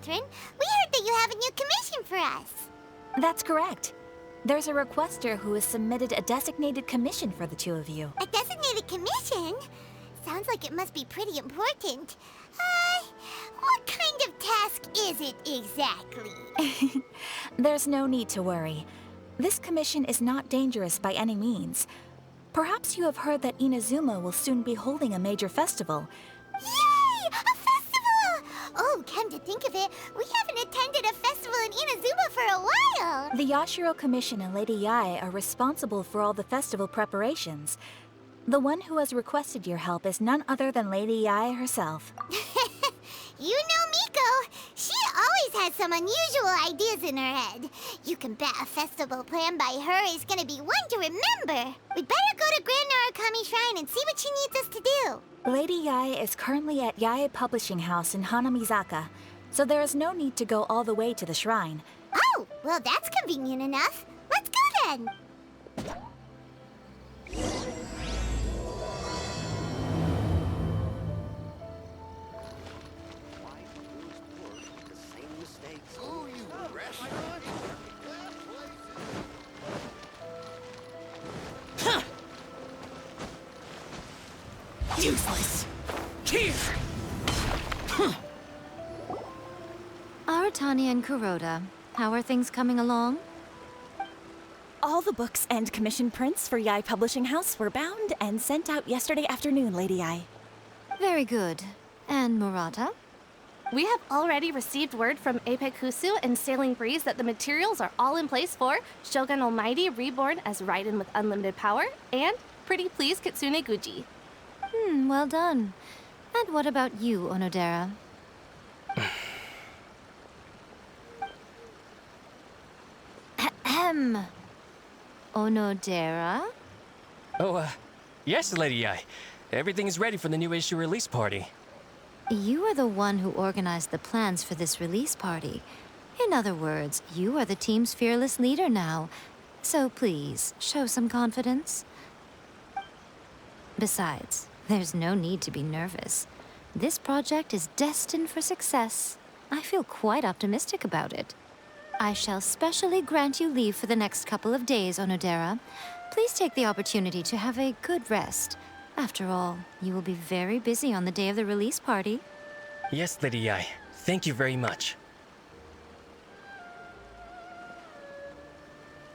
Patron. We heard that you have a new commission for us. That's correct. There's a requester who has submitted a designated commission for the two of you. A designated commission? Sounds like it must be pretty important. What kind of task is it exactly? There's no need to worry. This commission is not dangerous by any means. Perhaps you have heard that Inazuma will soon be holding a major festival. Yay! A festival! Oh, come to think of it, we haven't attended a festival in Inazuma for a while! The Yashiro Commission and Lady Yae are responsible for all the festival preparations. The one who has requested your help is none other than Lady Yae herself. You know Miko. She always has some unusual ideas in her head. You can bet a festival planned by her is gonna be one to remember. We'd better go to Grand Narukami Shrine and see what she needs us to do. Lady Yae is currently at Yae Publishing House in Hanamizaka, so there is no need to go all the way to the shrine. Oh, well that's convenient enough. Let's go then. Useless! Here! Aratani and Kuroda, how are things coming along? All the books and commission prints for Yae Publishing House were bound and sent out yesterday afternoon, Lady Yae. Very good. And Murata? We have already received word from Apekusu and Sailing Breeze that the materials are all in place for Shogun Almighty reborn as Raiden with unlimited power and Pretty Please Kitsune Guji. Well done. And what about you, Onodera? Ahem. Onodera? Oh, yes, Lady Yae. Everything is ready for the new issue release party. You are the one who organized the plans for this release party. In other words, you are the team's fearless leader now. So please, show some confidence. Besides, there's no need to be nervous. This project is destined for success. I feel quite optimistic about it. I shall specially grant you leave for the next couple of days, Onodera. Please take the opportunity to have a good rest. After all, you will be very busy on the day of the release party. Yes, Lady Yae. Thank you very much.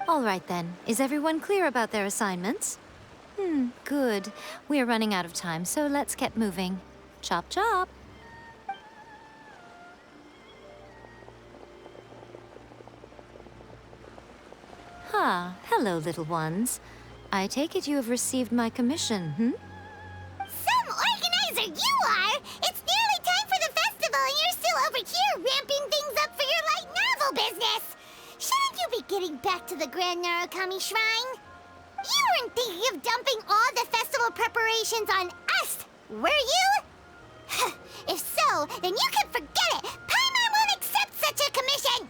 All right then. Is everyone clear about their assignments? Good. We are running out of time, so let's get moving. Chop chop! Hello, little ones. I take it you have received my commission, Some organizer you are! It's nearly time for the festival and you're still over here ramping things up for your light novel business! Shouldn't you be getting back to the Grand Narukami Shrine? You weren't thinking of dumping all the festival preparations on us, were you? If so, then you can forget it! Paimon won't accept such a commission!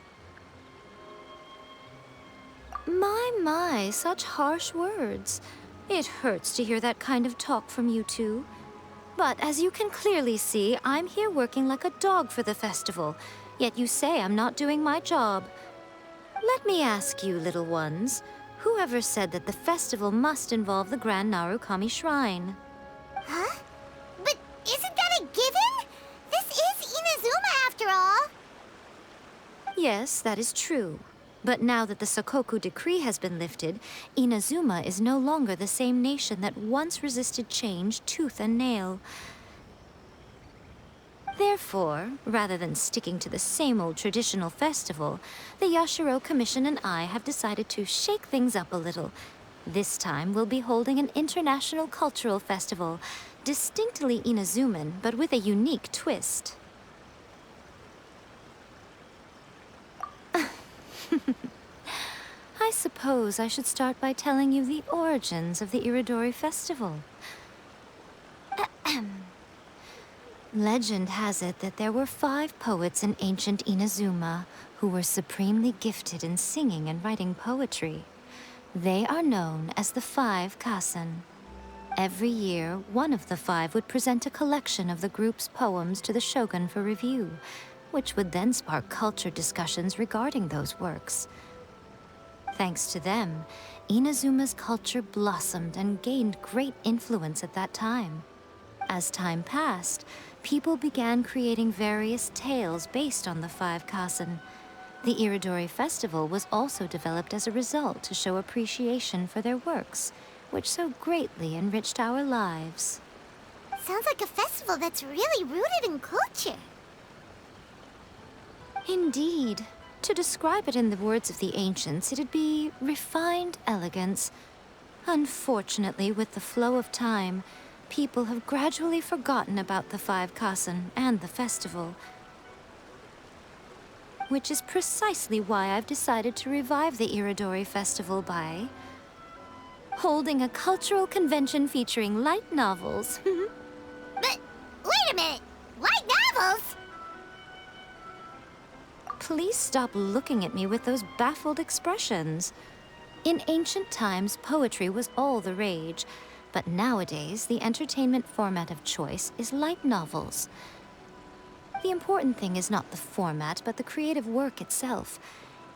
My, such harsh words. It hurts to hear that kind of talk from you two. But as you can clearly see, I'm here working like a dog for the festival, yet you say I'm not doing my job. Let me ask you, little ones, whoever said that the festival must involve the Grand Narukami Shrine? Huh? But isn't that a given? This is Inazuma after all. Yes, that is true. But now that the Sokoku decree has been lifted, Inazuma is no longer the same nation that once resisted change tooth and nail. Therefore, rather than sticking to the same old traditional festival, the Yashiro Commission and I have decided to shake things up a little. This time we'll be holding an international cultural festival, distinctly Inazuman, but with a unique twist. I suppose I should start by telling you the origins of the Irodori Festival. Legend has it that there were 5 poets in ancient Inazuma who were supremely gifted in singing and writing poetry. They are known as the 5 Kasen. Every year, one of the 5 would present a collection of the group's poems to the shogun for review. which would then spark culture discussions regarding those works. Thanks to them, Inazuma's culture blossomed and gained great influence at that time. As time passed, people began creating various tales based on the Five Kasen. The Irodori Festival was also developed as a result to show appreciation for their works, which so greatly enriched our lives. Sounds like a festival that's really rooted in culture. Indeed. To describe it in the words of the ancients, it'd be refined elegance. Unfortunately, with the flow of time, people have gradually forgotten about the Five Kasen and the festival. Which is precisely why I've decided to revive the Irodori Festival by holding a cultural convention featuring light novels. But, wait a minute! Light novels? Please stop looking at me with those baffled expressions. In ancient times, poetry was all the rage, but nowadays, the entertainment format of choice is light novels. The important thing is not the format, but the creative work itself.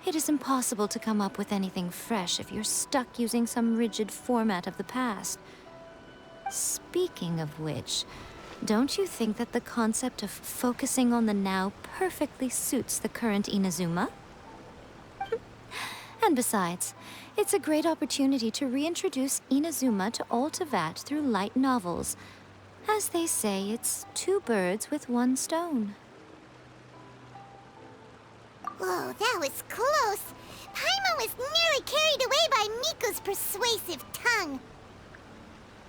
It is impossible to come up with anything fresh if you're stuck using some rigid format of the past. Speaking of which, don't you think that the concept of focusing on the now perfectly suits the current Inazuma? And besides, it's a great opportunity to reintroduce Inazuma to all Teyvat through light novels. As they say, it's two birds with one stone. Whoa, that was close. Paimon was nearly carried away by Miko's persuasive tongue.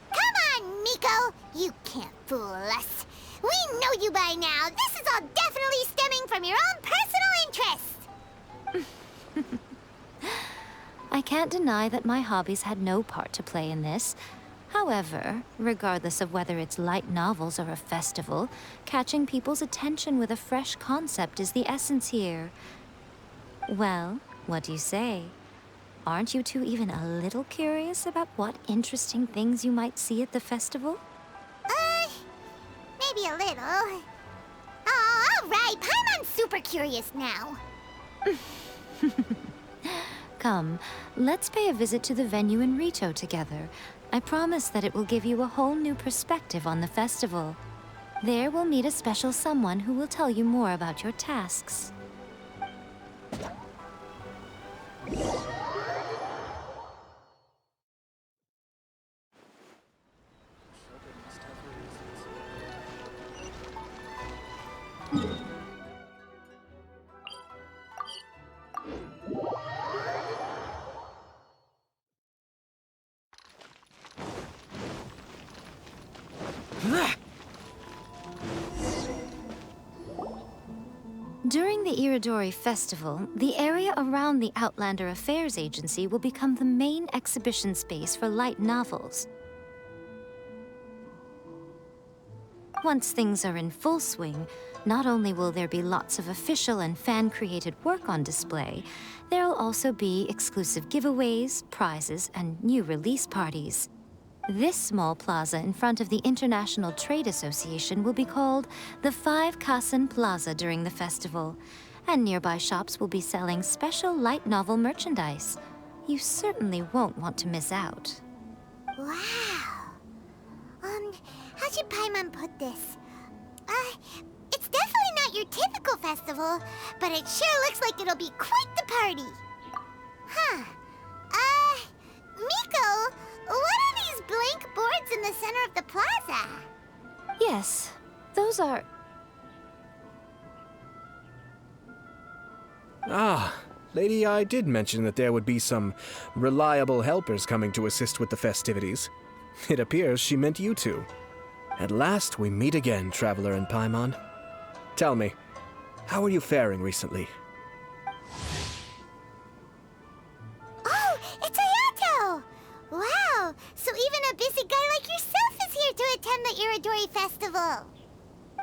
Come on, Miko! You can't fool us. We know you by now. This is all definitely stemming from your own personal interest. I can't deny that my hobbies had no part to play in this. However, regardless of whether it's light novels or a festival, catching people's attention with a fresh concept is the essence here. Well, what do you say? Aren't you two even a little curious about what interesting things you might see at the festival? Maybe a little. Oh, all right. Paimon's super curious now. Come, let's pay a visit to the venue in Rito together. I promise that it will give you a whole new perspective on the festival. There we'll meet a special someone who will tell you more about your tasks. During the Irodori Festival, the area around the Outlander Affairs Agency will become the main exhibition space for light novels. Once things are in full swing, not only will there be lots of official and fan-created work on display, there'll also be exclusive giveaways, prizes, and new release parties. This small plaza in front of the International Trade Association will be called the Five Kasen Plaza during the festival, and nearby shops will be selling special light novel merchandise. You certainly won't want to miss out. Wow. How should Paimon put this? It's definitely not your typical festival, but it sure looks like it'll be quite the party. Huh. Miko, what are these blank boards in the center of the plaza? Yes, those are... Ah, Lady I did mention that there would be some reliable helpers coming to assist with the festivities. It appears she meant you two. At last we meet again, Traveler and Paimon. Tell me, how are you faring recently? Oh, it's Ayato! Wow, so even a busy guy like yourself is here to attend the Irodori Festival.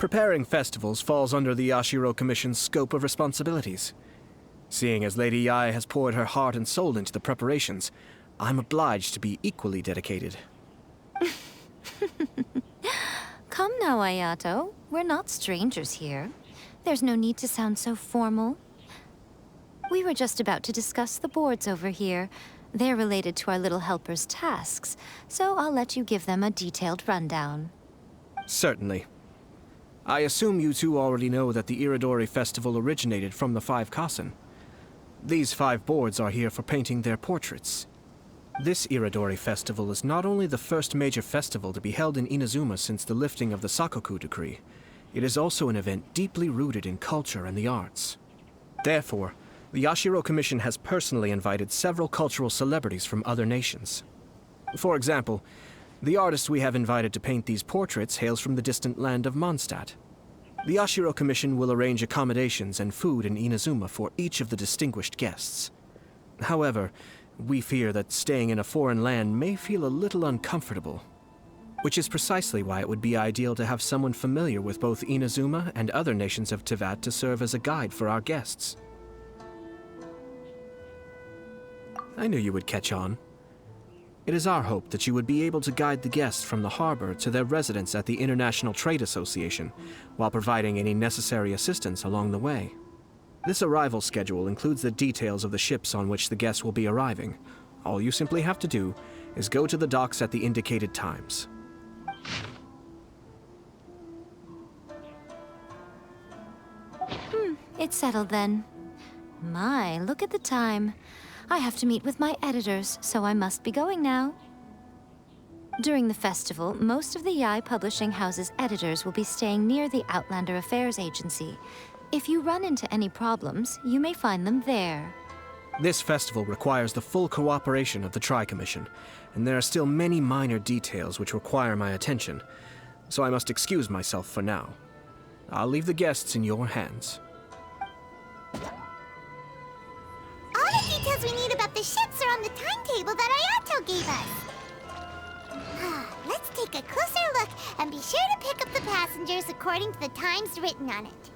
Preparing festivals falls under the Yashiro Commission's scope of responsibilities. Seeing as Lady Yae has poured her heart and soul into the preparations, I'm obliged to be equally dedicated. Come now, Ayato. We're not strangers here. There's no need to sound so formal. We were just about to discuss the boards over here. They're related to our little helper's tasks, so I'll let you give them a detailed rundown. Certainly. I assume you two already know that the Irodori Festival originated from the 5 Kasen. These 5 boards are here for painting their portraits. This Irodori Festival is not only the first major festival to be held in Inazuma since the lifting of the Sakoku decree, it is also an event deeply rooted in culture and the arts. Therefore, the Yashiro Commission has personally invited several cultural celebrities from other nations. For example, the artist we have invited to paint these portraits hails from the distant land of Mondstadt. The Yashiro Commission will arrange accommodations and food in Inazuma for each of the distinguished guests. However, we fear that staying in a foreign land may feel a little uncomfortable, which is precisely why it would be ideal to have someone familiar with both Inazuma and other nations of Teyvat to serve as a guide for our guests. I knew you would catch on. It is our hope that you would be able to guide the guests from the harbor to their residence at the International Trade Association, while providing any necessary assistance along the way. This arrival schedule includes the details of the ships on which the guests will be arriving. All you simply have to do is go to the docks at the indicated times. It's settled then. My, look at the time. I have to meet with my editors, so I must be going now. During the festival, most of the Yae Publishing House's editors will be staying near the Outlander Affairs Agency. If you run into any problems, you may find them there. This festival requires the full cooperation of the Tri-Commission, and there are still many minor details which require my attention, so I must excuse myself for now. I'll leave the guests in your hands. All the details we need about the ships are on the timetable that Ayato gave us. Let's take a closer look and be sure to pick up the passengers according to the times written on it.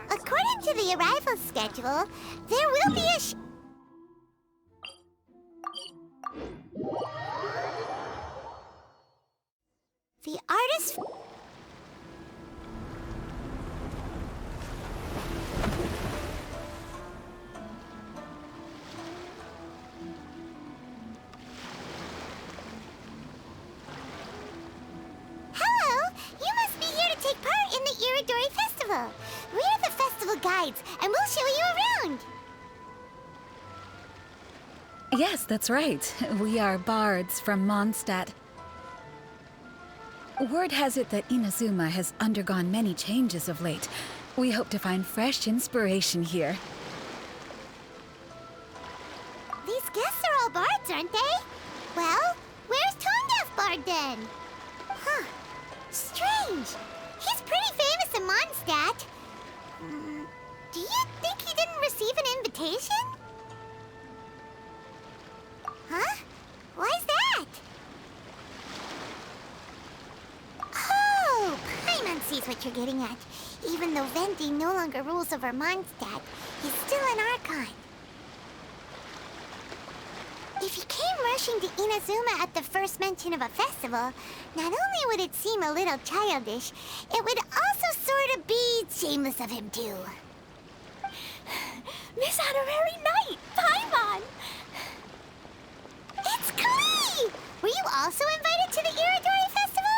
According to the arrival schedule, there will be a The artist... Hello! You must be here to take part in the Irodori Festival. We're the festival guides, and we'll show you around. Yes, that's right. We are bards from Mondstadt. Word has it that Inazuma has undergone many changes of late. We hope to find fresh inspiration here. These guests are all bards, aren't they? Well, where's Tondef Bard then? Huh. Strange. He's pretty famous in Mondstadt. Do you think he didn't receive an invitation? Huh? Why's that? Oh, Paimon sees what you're getting at. Even though Venti no longer rules over Mondstadt, he's still an Archon. If he came rushing to Inazuma at the first mention of a festival, not only would it seem a little childish, it would also sort of be shameless of him too. Miss Honorary Knight, Paimon! It's Klee! Were you also invited to the Irodori Festival?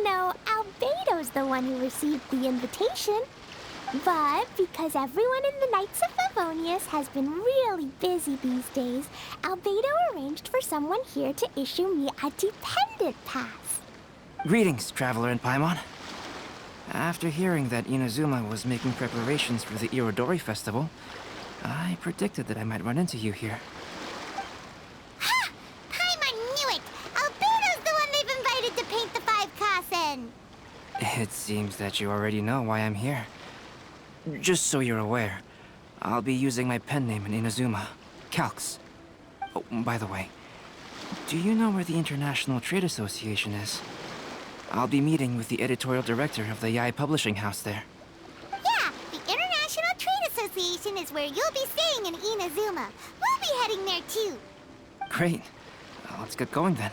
No, Albedo's the one who received the invitation. But because everyone in the Knights of Favonius has been really busy these days, Albedo arranged for someone here to issue me a dependent pass. Greetings, Traveler and Paimon. After hearing that Inazuma was making preparations for the Irodori Festival, I predicted that I might run into you here. Ha! Paimon knew It seems that you already know why I'm here. Just so you're aware, I'll be using my pen name in Inazuma, Calx. Oh, by the way, do you know where the International Trade Association is? I'll be meeting with the editorial director of the Yae Publishing House there. Yeah, the International Trade Association is where you'll be staying in Inazuma. We'll be heading there too. Great. Let's get going then.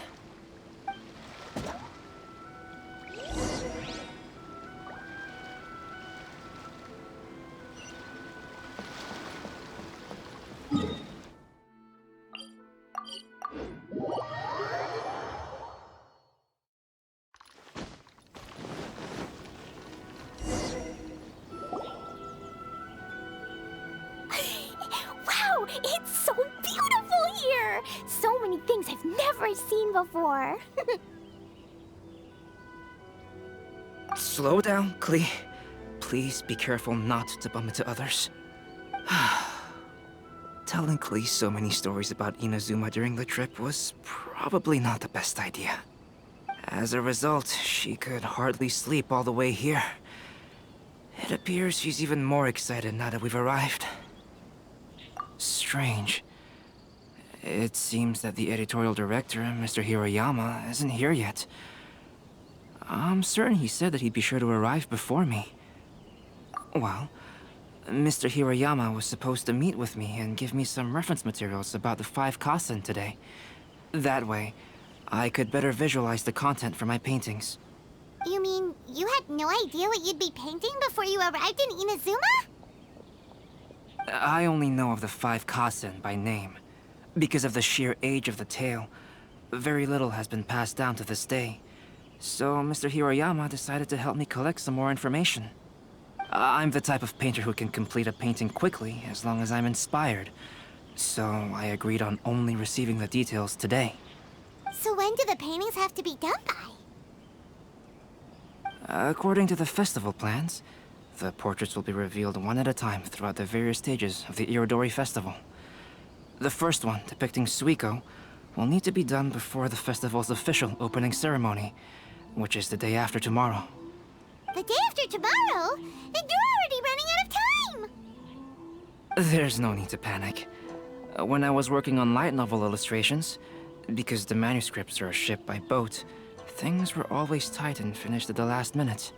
Wow, it's so beautiful here! So many things I've never seen before. Slow down, Klee. Please be careful not to bump into others. Telling Klee so many stories about Inazuma during the trip was probably not the best idea. As a result, she could hardly sleep all the way here. It appears she's even more excited now that we've arrived. Strange. It seems that the editorial director, Mr. Hiroyama, isn't here yet. I'm certain he said that he'd be sure to arrive before me. Well, Mr. Hiroyama was supposed to meet with me and give me some reference materials about the 5 Kasen today. That way, I could better visualize the content for my paintings. You mean you had no idea what you'd be painting before you arrived in Inazuma? I only know of the 5 Kasen by name. Because of the sheer age of the tale, very little has been passed down to this day. So Mr. Hiroyama decided to help me collect some more information. I'm the type of painter who can complete a painting quickly as long as I'm inspired. So I agreed on only receiving the details today. So when do the paintings have to be done by? According to the festival plans, the portraits will be revealed one at a time throughout the various stages of the Irodori Festival. The first one, depicting Suikou, will need to be done before the festival's official opening ceremony, which is the day after tomorrow. The day after tomorrow? Then you're already running out of time! There's no need to panic. When I was working on light novel illustrations, because the manuscripts are shipped by boat, things were always tight and finished at the last minute.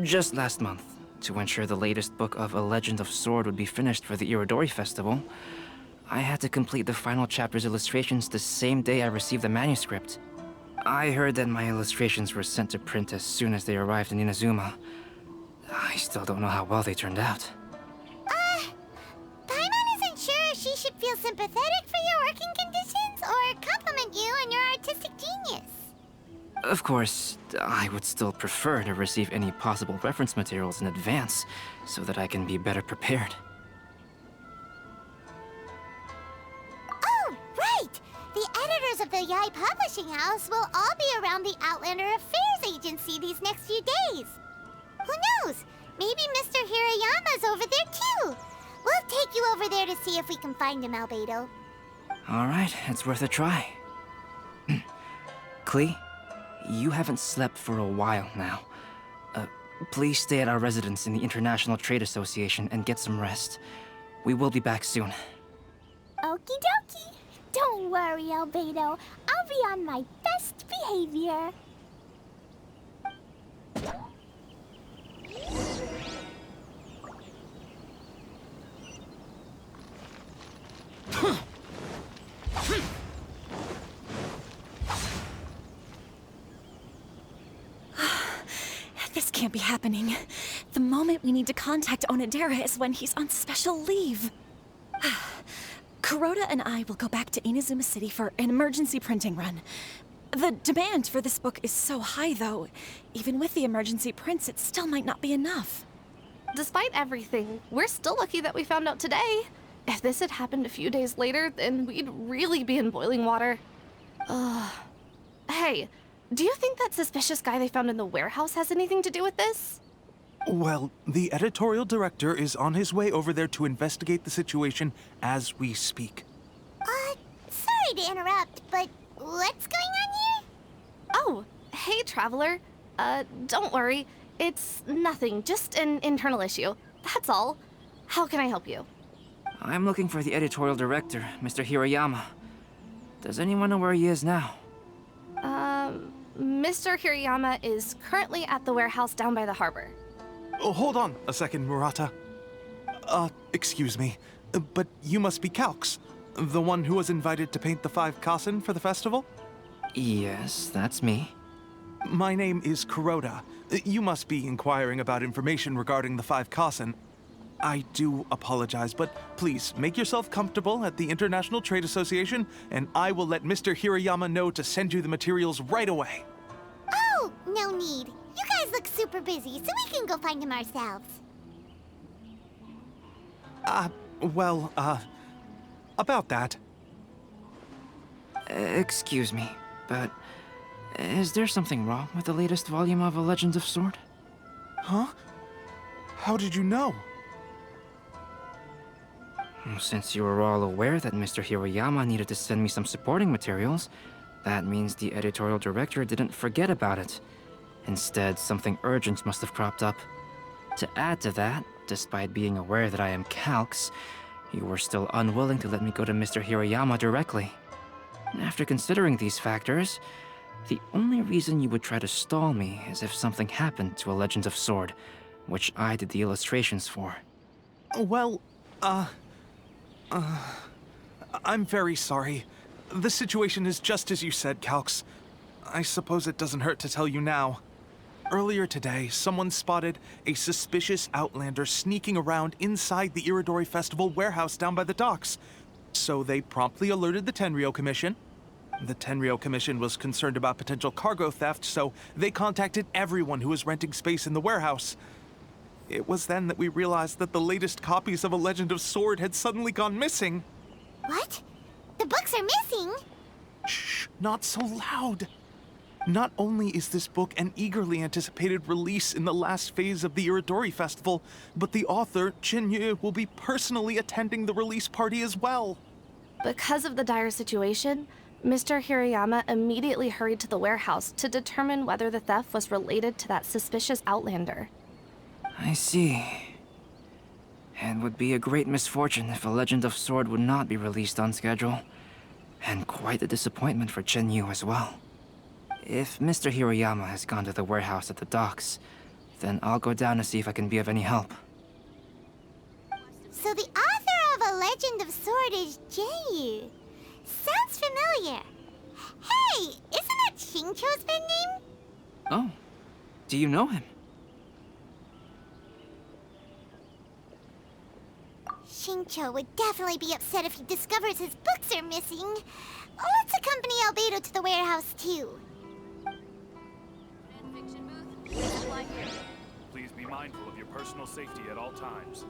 Just last month, to ensure the latest book of A Legend of Sword would be finished for the Irodori Festival, I had to complete the final chapter's illustrations the same day I received the manuscript. I heard that my illustrations were sent to print as soon as they arrived in Inazuma. I still don't know how well they turned out. Paimon isn't sure if she should feel sympathetic for your working conditions or compliment you on your artistic genius. Of course, I would still prefer to receive any possible reference materials in advance, so that I can be better prepared. Oh, right! The editors of the Yae Publishing House will all be around the Outlander Affairs Agency these next few days. Who knows? Maybe Mr. Hiroyama's over there too. We'll take you over there to see if we can find him, Albedo. Alright, it's worth a try. Klee, you haven't slept for a while now. Please stay at our residence in the International Trade Association and get some rest. We will be back soon. Okie dokie. Don't worry, Albedo. I'll be on my best behavior. This can't be happening. The moment we need to contact Onodera is when he's on special leave. Kuroda and I will go back to Inazuma City for an emergency printing run. The demand for this book is so high, though. Even with the emergency prints, it still might not be enough. Despite everything, we're still lucky that we found out today. If this had happened a few days later, then we'd really be in boiling water. Hey, do you think that suspicious guy they found in the warehouse has anything to do with this? Well, the editorial director is on his way over there to investigate the situation as we speak. Sorry to interrupt, but what's going on here? Oh, hey, Traveler. Don't worry. It's nothing, just an internal issue. That's all. How can I help you? I'm looking for the editorial director, Mr. Hiroyama. Does anyone know where he is now? Mr. Hirayama is currently at the warehouse down by the harbor. Oh, hold on a second, Murata. Excuse me, but you must be Calx, the one who was invited to paint the 5 kasen for the festival? Yes, that's me. My name is Kuroda. You must be inquiring about information regarding the 5 kasen. I do apologize, but please make yourself comfortable at the International Trade Association, and I will let Mr. Hirayama know to send you the materials right away. Oh, no need. You guys look super busy, so we can go find him ourselves. About that. Excuse me, but is there something wrong with the latest volume of A Legend of Sword? Huh? How did you know? Since you were all aware that Mr. Hiroyama needed to send me some supporting materials, that means the editorial director didn't forget about it. Instead, something urgent must have cropped up. To add to that, despite being aware that I am Calx, you were still unwilling to let me go to Mr. Hiroyama directly. After considering these factors, the only reason you would try to stall me is if something happened to A Legend of Sword, which I did the illustrations for. Well, I'm very sorry. The situation is just as you said, Calx. I suppose it doesn't hurt to tell you now. Earlier today, someone spotted a suspicious outlander sneaking around inside the Irodori Festival warehouse down by the docks. So they promptly alerted the Tenryou Commission. The Tenryou Commission was concerned about potential cargo theft, so they contacted everyone who was renting space in the warehouse. It was then that we realized that the latest copies of A Legend of Sword had suddenly gone missing. What? The books are missing? Shh, not so loud. Not only is this book an eagerly anticipated release in the last phase of the Irodori Festival, but the author, Chin-Yu, will be personally attending the release party as well. Because of the dire situation, Mr. Hirayama immediately hurried to the warehouse to determine whether the theft was related to that suspicious outlander. I see. It would be a great misfortune if A Legend of Sword would not be released on schedule. And quite a disappointment for Chin-Yu as well. If Mr. Hiroyama has gone to the warehouse at the docks, then I'll go down to see if I can be of any help. So the author of A Legend of Sword is Jay. Sounds familiar. Hey, isn't that Xingqiu's pen name? Oh, do you know him? Xingqiu would definitely be upset if he discovers his books are missing. Let's accompany Albedo to the warehouse, too. Please be mindful of your personal safety at all times.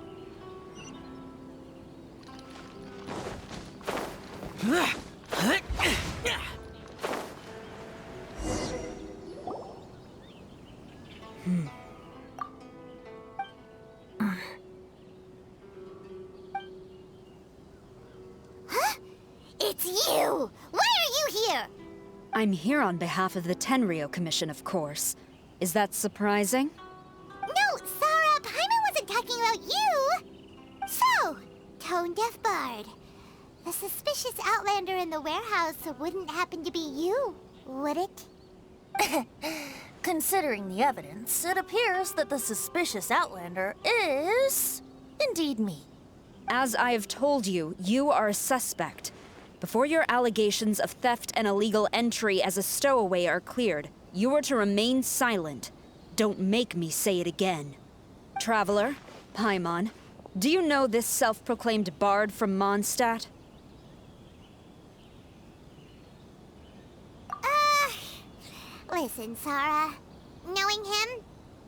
Huh? It's you! Why are you here? I'm here on behalf of the Tenryou Commission, of course. Is that surprising? No, Sarah, Paimon wasn't talking about you! So, Tone-Deaf Bard. The suspicious outlander in the warehouse wouldn't happen to be you, would it? Considering the evidence, it appears that the suspicious outlander is indeed me. As I have told you, you are a suspect. Before your allegations of theft and illegal entry as a stowaway are cleared, you are to remain silent. Don't make me say it again. Traveler, Paimon, do you know this self-proclaimed bard from Mondstadt? Listen, Sarah. Knowing him,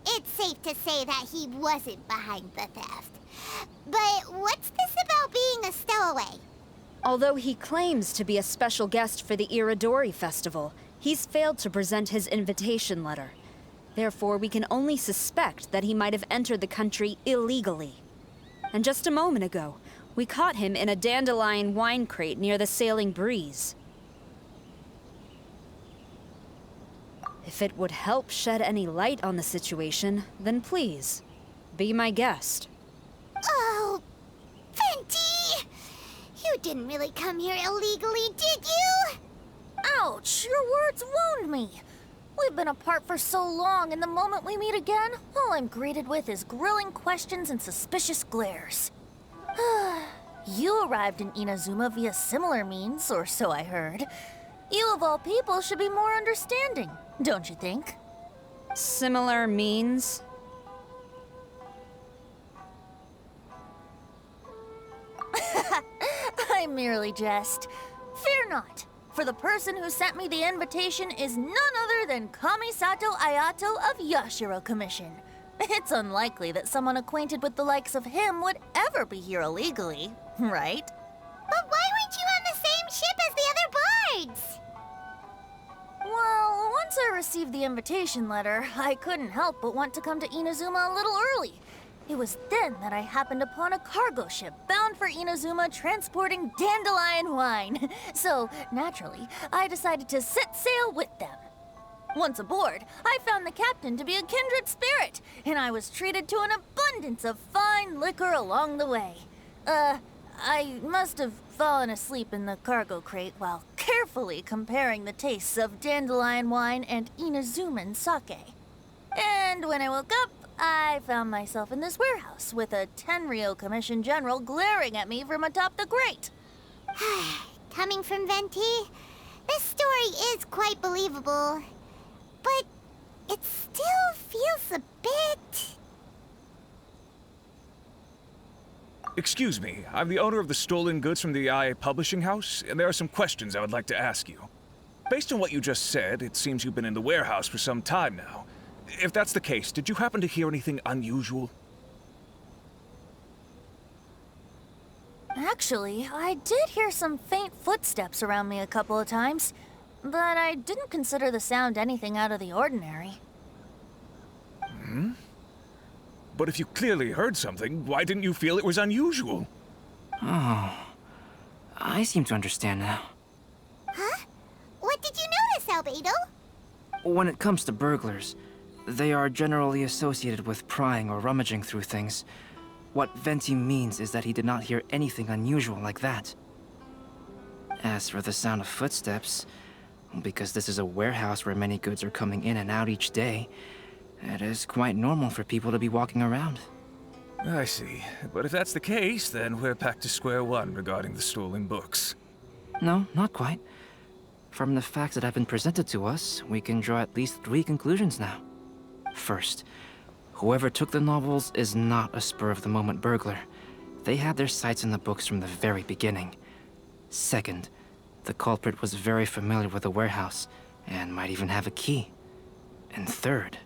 it's safe to say that he wasn't behind the theft. But what's this about being a stowaway? Although he claims to be a special guest for the Irodori Festival, he's failed to present his invitation letter. Therefore, we can only suspect that he might have entered the country illegally. And just a moment ago, we caught him in a dandelion wine crate near the Sailing Breeze. If it would help shed any light on the situation, then please, be my guest. Oh, Venti! You didn't really come here illegally, did you? Ouch, your words wound me. We've been apart for so long, and the moment we meet again, all I'm greeted with is grilling questions and suspicious glares. You arrived in Inazuma via similar means, or so I heard. You of all people should be more understanding, don't you think? Similar means? I merely jest. Fear not, for the person who sent me the invitation is none other than Kamisato Ayato of Yashiro Commission. It's unlikely that someone acquainted with the likes of him would ever be here illegally, right? But why weren't you on the same ship as the other bards? Well, once I received the invitation letter, I couldn't help but want to come to Inazuma a little early. It was then that I happened upon a cargo ship bound for Inazuma transporting dandelion wine. So, naturally, I decided to set sail with them. Once aboard, I found the captain to be a kindred spirit, and I was treated to an abundance of fine liquor along the way. I must have fallen asleep in the cargo crate while carefully comparing the tastes of dandelion wine and Inazuman sake. And when I woke up, I found myself in this warehouse with a Tenryou Commission General glaring at me from atop the grate. Coming from Venti, this story is quite believable. But it still feels a bit... Excuse me, I'm the owner of the stolen goods from the IA Publishing House, and there are some questions I would like to ask you. Based on what you just said, it seems you've been in the warehouse for some time now. If that's the case, did you happen to hear anything unusual? Actually, I did hear some faint footsteps around me a couple of times, but I didn't consider the sound anything out of the ordinary. Hmm? But if you clearly heard something, why didn't you feel it was unusual? Oh, I seem to understand now. Huh? What did you notice, Albedo? When it comes to burglars, they are generally associated with prying or rummaging through things. What Venti means is that he did not hear anything unusual like that. As for the sound of footsteps, because this is a warehouse where many goods are coming in and out each day, it is quite normal for people to be walking around. I see. But if that's the case, then we're back to square one regarding the stolen books. No, not quite. From the facts that have been presented to us, we can draw at least 3 conclusions now. First, whoever took the novels is not a spur-of-the-moment burglar. They had their sights on the books from the very beginning. Second, the culprit was very familiar with the warehouse, and might even have a key. And third...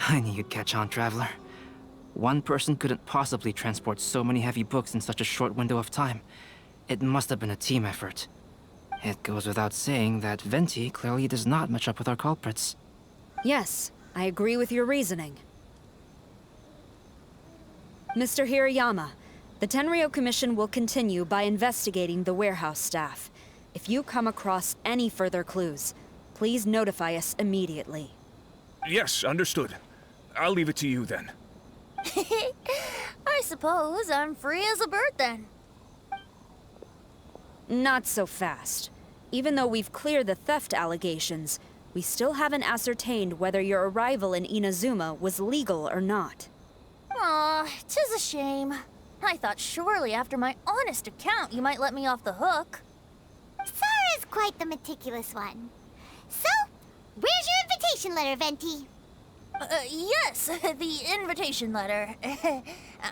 I knew you'd catch on, Traveler. One person couldn't possibly transport so many heavy books in such a short window of time. It must have been a team effort. It goes without saying that Venti clearly does not match up with our culprits. Yes, I agree with your reasoning. Mr. Hirayama, the Tenryou Commission will continue by investigating the warehouse staff. If you come across any further clues, please notify us immediately. Yes, understood. I'll leave it to you then. I suppose I'm free as a bird then. Not so fast. Even though we've cleared the theft allegations, we still haven't ascertained whether your arrival in Inazuma was legal or not. Aw, 'tis a shame. I thought surely after my honest account you might let me off the hook. Sara's quite the meticulous one. So, where's your invitation letter, Venti? Yes, the invitation letter.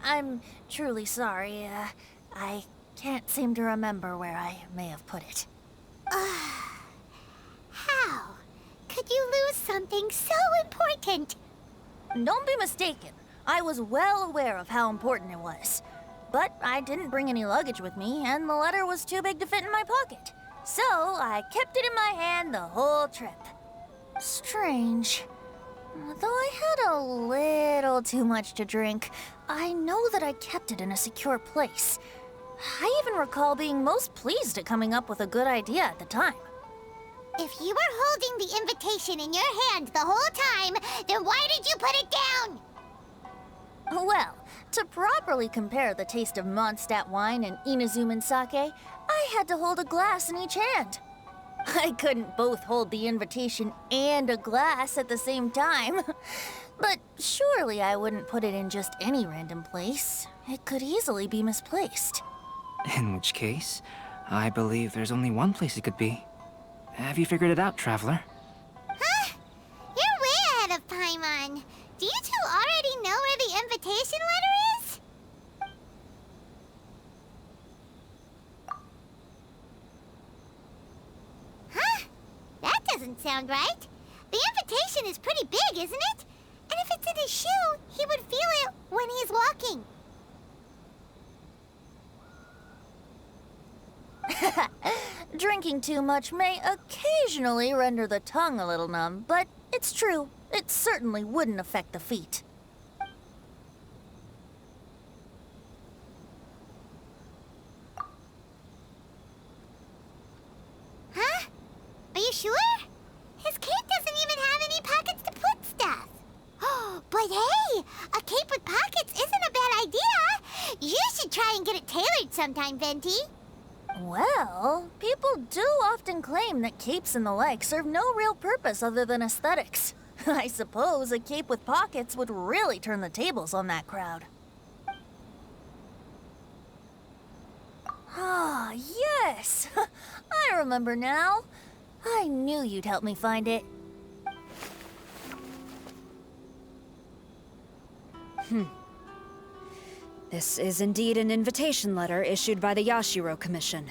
I'm truly sorry. I can't seem to remember where I may have put it. How could you lose something so important? Don't be mistaken. I was well aware of how important it was. But I didn't bring any luggage with me, and the letter was too big to fit in my pocket. So I kept it in my hand the whole trip. Strange. Though I had a little too much to drink, I know that I kept it in a secure place. I even recall being most pleased at coming up with a good idea at the time. If you were holding the invitation in your hand the whole time, then why did you put it down? Well, to properly compare the taste of Mondstadt wine and Inazuman sake, I had to hold a glass in each hand. I couldn't both hold the invitation and a glass at the same time. But surely I wouldn't put it in just any random place. It could easily be misplaced. In which case, I believe there's only one place it could be. Have you figured it out, Traveler? Huh? You're way ahead of Paimon. Do you two already know where the invitation letter is? Huh? That doesn't sound right. The invitation is pretty big, isn't it? And if it's in his shoe, he would feel it when he's walking. Drinking too much may occasionally render the tongue a little numb, but it's true. It certainly wouldn't affect the feet. Huh? Are you sure? His cape doesn't even have any pockets to put stuff. But hey, a cape with pockets isn't a bad idea. You should try and get it tailored sometime, Venti. Well, people do often claim that capes and the like serve no real purpose other than aesthetics. I suppose a cape with pockets would really turn the tables on that crowd. Ah, yes! I remember now. I knew you'd help me find it. This is indeed an invitation letter issued by the Yashiro Commission.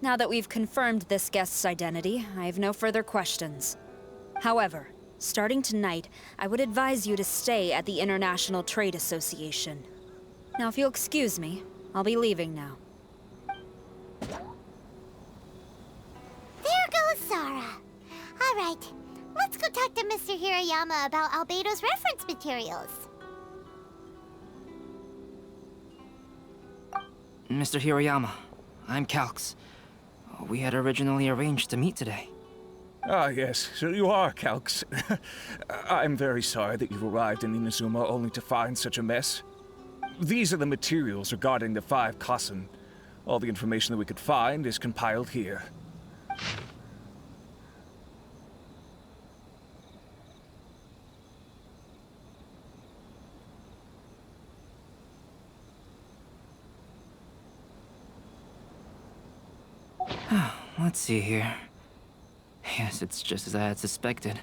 Now that we've confirmed this guest's identity, I have no further questions. However, starting tonight, I would advise you to stay at the International Trade Association. Now, if you'll excuse me, I'll be leaving now. There goes Sara. All right, let's go talk to Mr. Hirayama about Albedo's reference materials. Mr. Hirayama, I'm Calx. We had originally arranged to meet today. Ah, yes, so you are Calx. I'm very sorry that you've arrived in Inazuma only to find such a mess. These are the materials regarding the 5 Kasen. All the information that we could find is compiled here. Let's see here. Yes, it's just as I had suspected.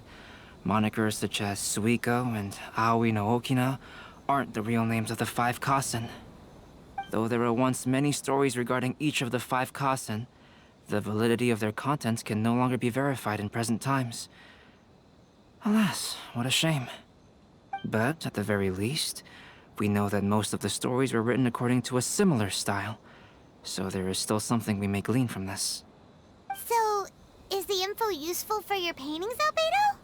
Monikers such as Suikou and Aoi no Okina aren't the real names of the 5 Kasen. Though there were once many stories regarding each of the 5 Kasen, the validity of their contents can no longer be verified in present times. Alas, what a shame. But, at the very least, we know that most of the stories were written according to a similar style, so there is still something we may glean from this. So, is the info useful for your paintings, Albedo?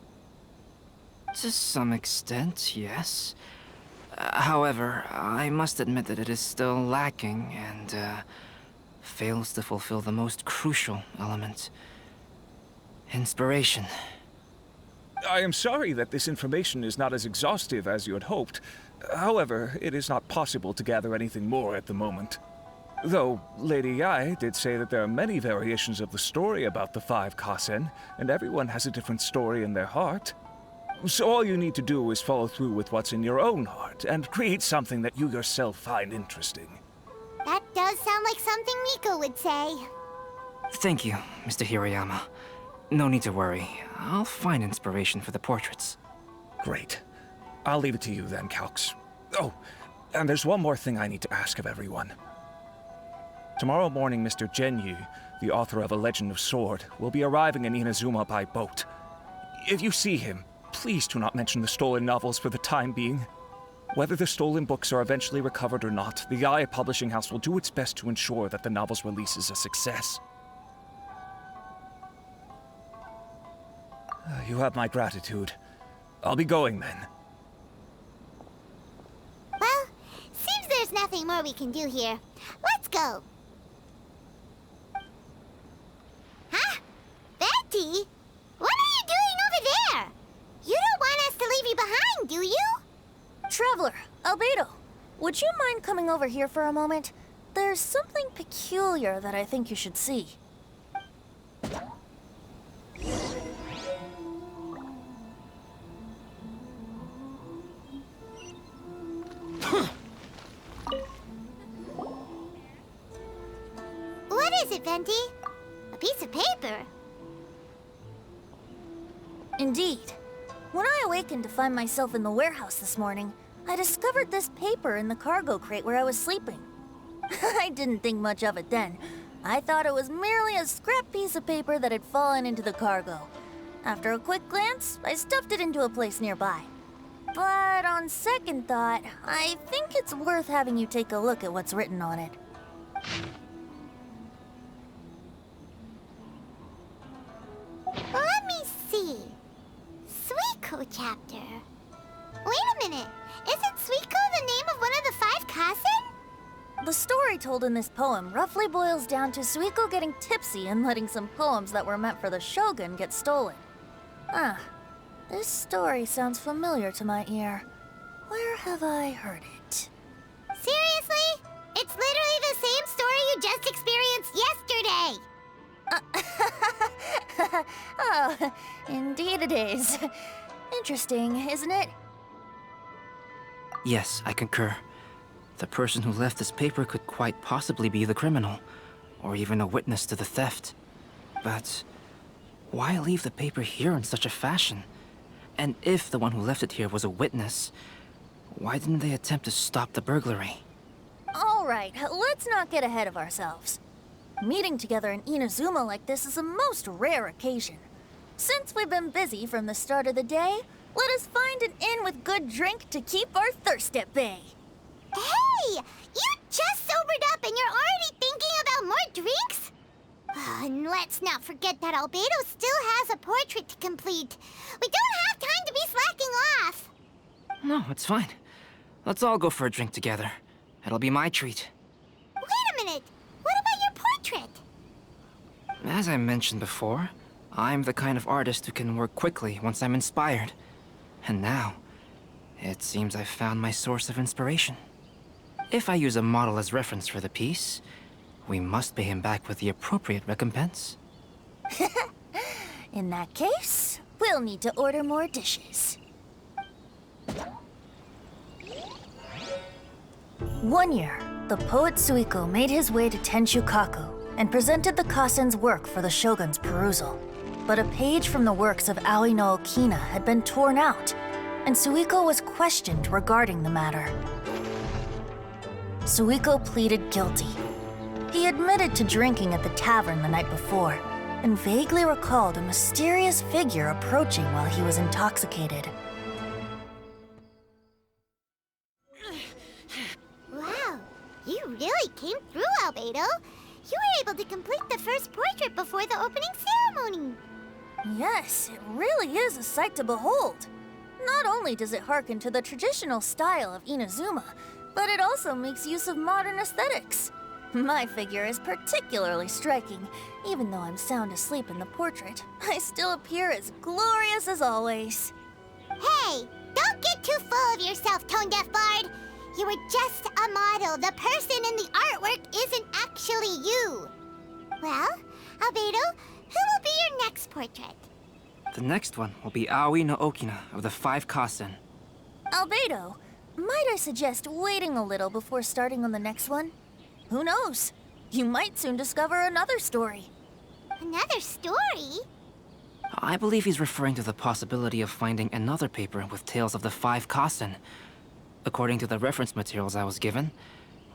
To some extent, yes. However, I must admit that it is still lacking and fails to fulfill the most crucial element. Inspiration. I am sorry that this information is not as exhaustive as you had hoped. However, it is not possible to gather anything more at the moment. Though, Lady Yae did say that there are many variations of the story about the 5 Kasen, and everyone has a different story in their heart. So all you need to do is follow through with what's in your own heart, and create something that you yourself find interesting. That does sound like something Miko would say. Thank you, Mr. Hirayama. No need to worry. I'll find inspiration for the portraits. Great. I'll leave it to you then, Calx. Oh, and there's one more thing I need to ask of everyone. Tomorrow morning, Mr. Genyu, the author of A Legend of Sword, will be arriving in Inazuma by boat. If you see him, please do not mention the stolen novels for the time being. Whether the stolen books are eventually recovered or not, the Yae Publishing House will do its best to ensure that the novel's release is a success. You have my gratitude. I'll be going then. Well, seems there's nothing more we can do here. Let's go. Huh? Betty? Venti! What are you doing over there? You don't want us to leave you behind, do you? Traveler, Albedo, would you mind coming over here for a moment? There's something peculiar that I think you should see. What is it, Venti? A piece of paper? Indeed. When I awakened to find myself in the warehouse this morning, I discovered this paper in the cargo crate where I was sleeping. I didn't think much of it then. I thought it was merely a scrap piece of paper that had fallen into the cargo. After a quick glance, I stuffed it into a place nearby. But on second thought, I think it's worth having you take a look at what's written on it. Let me see. Suikou chapter. Wait a minute. Isn't Suikou the name of one of the 5 Kasen? The story told in this poem roughly boils down to Suikou getting tipsy and letting some poems that were meant for the Shogun get stolen. Ah, this story sounds familiar to my ear. Where have I heard it? Seriously? It's literally the same story you just experienced yesterday. Oh, indeed it is. Interesting, isn't it? Yes, I concur. The person who left this paper could quite possibly be the criminal, or even a witness to the theft. But why leave the paper here in such a fashion? And if the one who left it here was a witness, why didn't they attempt to stop the burglary? All right, let's not get ahead of ourselves. Meeting together in Inazuma like this is a most rare occasion. Since we've been busy from the start of the day, let us find an inn with good drink to keep our thirst at bay. Hey! You just sobered up and you're already thinking about more drinks? And let's not forget that Albedo still has a portrait to complete. We don't have time to be slacking off. No, it's fine. Let's all go for a drink together. It'll be my treat. Wait a minute. What about your portrait? As I mentioned before, I'm the kind of artist who can work quickly once I'm inspired. And now, it seems I've found my source of inspiration. If I use a model as reference for the piece, we must pay him back with the appropriate recompense. In that case, we'll need to order more dishes. One year, the poet Suikou made his way to Tenshukaku and presented the Kasen's work for the Shogun's perusal. But a page from the works of Aoi no Okina had been torn out, and Suikou was questioned regarding the matter. Suikou pleaded guilty. He admitted to drinking at the tavern the night before, and vaguely recalled a mysterious figure approaching while he was intoxicated. Wow, you really came through, Albedo. You were able to complete the first portrait before the opening ceremony. Yes, it really is a sight to behold. Not only does it harken to the traditional style of Inazuma, but it also makes use of modern aesthetics. My figure is particularly striking. Even though I'm sound asleep in the portrait, I still appear as glorious as always. Hey, don't get too full of yourself, Tone-Deaf Bard. You were just a model. The person in the artwork isn't actually you. Well, Albedo, who will be your next portrait? The next one will be Aoi no Okina of the 5 Kasen. Albedo, might I suggest waiting a little before starting on the next one? Who knows? You might soon discover another story. Another story? I believe he's referring to the possibility of finding another paper with tales of the 5 Kasen. According to the reference materials I was given,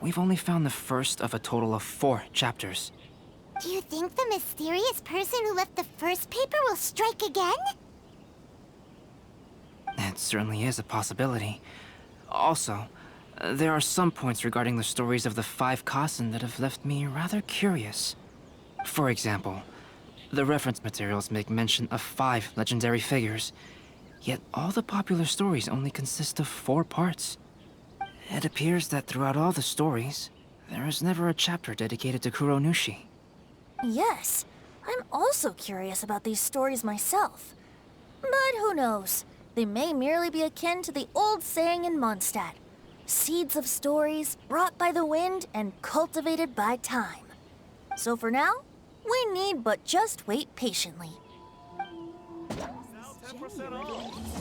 we've only found the first of a total of 4 chapters. Do you think the mysterious person who left the first paper will strike again? It certainly is a possibility. Also, there are some points regarding the stories of the 5 Kasen that have left me rather curious. For example, the reference materials make mention of 5 legendary figures, yet all the popular stories only consist of 4 parts. It appears that throughout all the stories, there is never a chapter dedicated to Kuronushi. Yes, I'm also curious about these stories myself. But who knows? They may merely be akin to the old saying in Mondstadt. Seeds of stories brought by the wind and cultivated by time. So for now, we need but just wait patiently. Now 10% off.